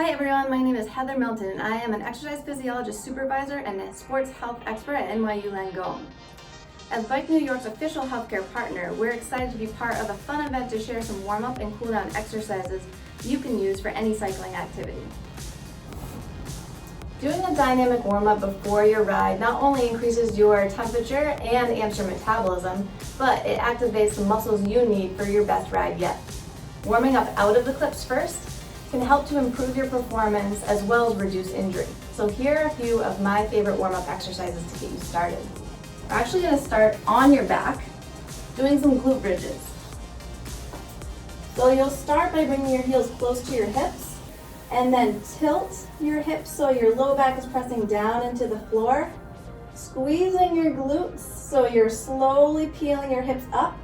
Hi everyone, my name is Heather Milton and I am an exercise physiologist supervisor and a sports health expert at NYU Langone. As Bike New York's official healthcare partner, we're excited to be part of a fun event to share some warm-up and cool-down exercises you can use for any cycling activity. Doing a dynamic warm-up before your ride not only increases your temperature and amps your metabolism, but it activates the muscles you need for your best ride yet. Warming up out of the clips first can help to improve your performance as well as reduce injury. So here are a few of my favorite warm-up exercises to get you started. We're actually going to start on your back, doing some glute bridges. So you'll start by bringing your heels close to your hips, and then tilt your hips so your low back is pressing down into the floor, squeezing your glutes so you're slowly peeling your hips up,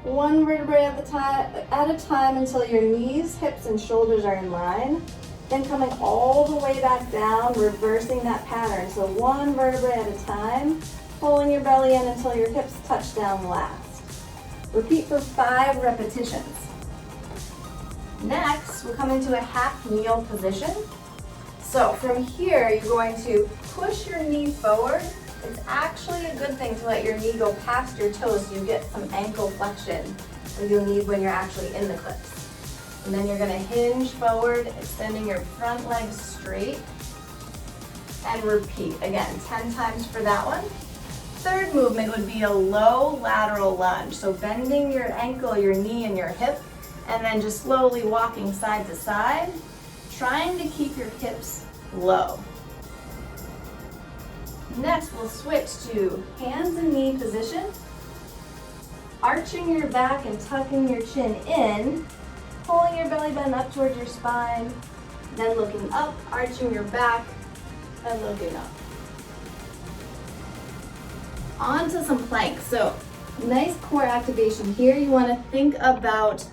one vertebrae at a time until your knees, hips, and shoulders are in line. Then coming all the way back down, reversing that pattern. So one vertebrae at a time, pulling your belly in until your hips touch down last. Repeat for 5 repetitions. Next, we'll come into a half kneel position. So from here, you're going to push your knee forward. It's actually a good thing to let your knee go past your toes so you get some ankle flexion that you'll need when you're actually in the clips. And then you're going to hinge forward, extending your front leg straight, and repeat. Again, 10 times for that one. Third movement would be a low lateral lunge. So bending your ankle, your knee, and your hip, and then just slowly walking side to side, trying to keep your hips low. Next, we'll switch to hands and knee position, arching your back and tucking your chin in, pulling your belly button up towards your spine, then looking up, arching your back, and looking up. On to some planks. So, nice core activation here. You want to think about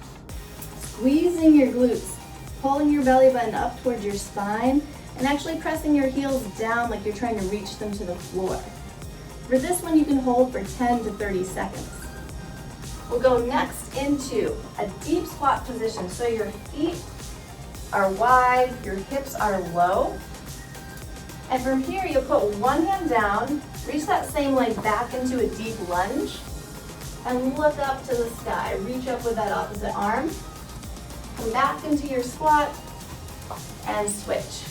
squeezing your glutes, pulling your belly button up towards your spine, and actually pressing your heels down like you're trying to reach them to the floor. For this one, you can hold for 10 to 30 seconds. We'll go next into a deep squat position. So your feet are wide, your hips are low. And from here, you'll put one hand down, reach that same leg back into a deep lunge, and look up to the sky. Reach up with that opposite arm. Come back into your squat, and switch.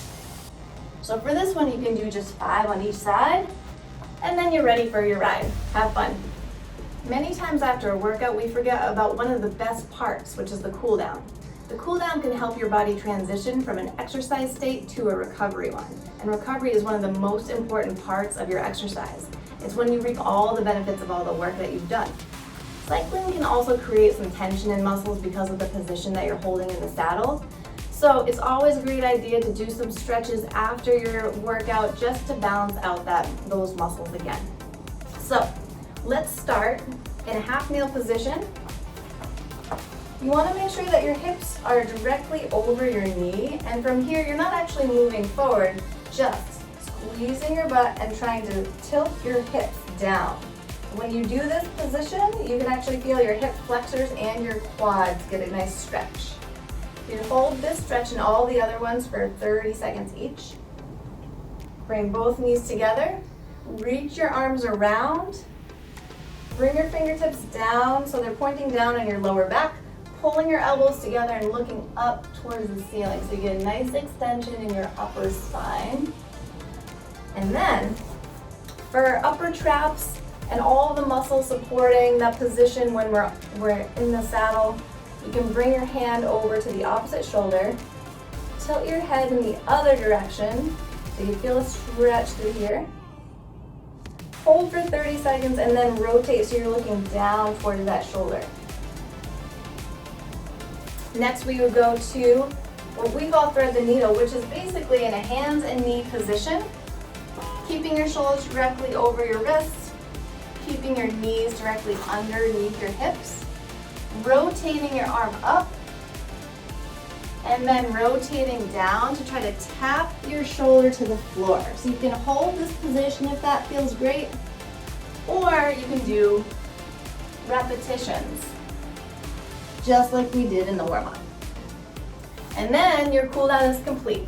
So for this one, you can do just 5 on each side, and then you're ready for your ride. Have fun. Many times after a workout, we forget about one of the best parts, which is the cool down. The cool down can help your body transition from an exercise state to a recovery one. And recovery is one of the most important parts of your exercise. It's when you reap all the benefits of all the work that you've done. Cycling can also create some tension in muscles because of the position that you're holding in the saddle. So it's always a great idea to do some stretches after your workout just to balance out those muscles again. So let's start in a half kneel position. You want to make sure that your hips are directly over your knee, and from here you're not actually moving forward, just squeezing your butt and trying to tilt your hips down. When you do this position, you can actually feel your hip flexors and your quads get a nice stretch. You hold this stretch and all the other ones for 30 seconds each. Bring both knees together, reach your arms around, bring your fingertips down so they're pointing down on your lower back, pulling your elbows together and looking up towards the ceiling so you get a nice extension in your upper spine. And then for upper traps and all the muscles supporting that position when we're in the saddle, you can bring your hand over to the opposite shoulder, tilt your head in the other direction so you feel a stretch through here. Hold for 30 seconds and then rotate so you're looking down towards that shoulder. Next we would go to what we call thread the needle, which is basically in a hands and knee position, keeping your shoulders directly over your wrists, keeping your knees directly underneath your hips, rotating your arm up, and then rotating down to try to tap your shoulder to the floor. So you can hold this position if that feels great, or you can do repetitions, just like we did in the warm-up. And then your cool down is complete.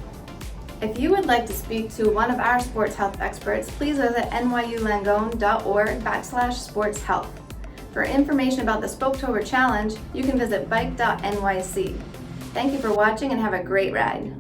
If you would like to speak to one of our sports health experts, please visit nyulangone.org/sportshealth. For information about the Spoketober Challenge, you can visit bike.nyc. Thank you for watching and have a great ride.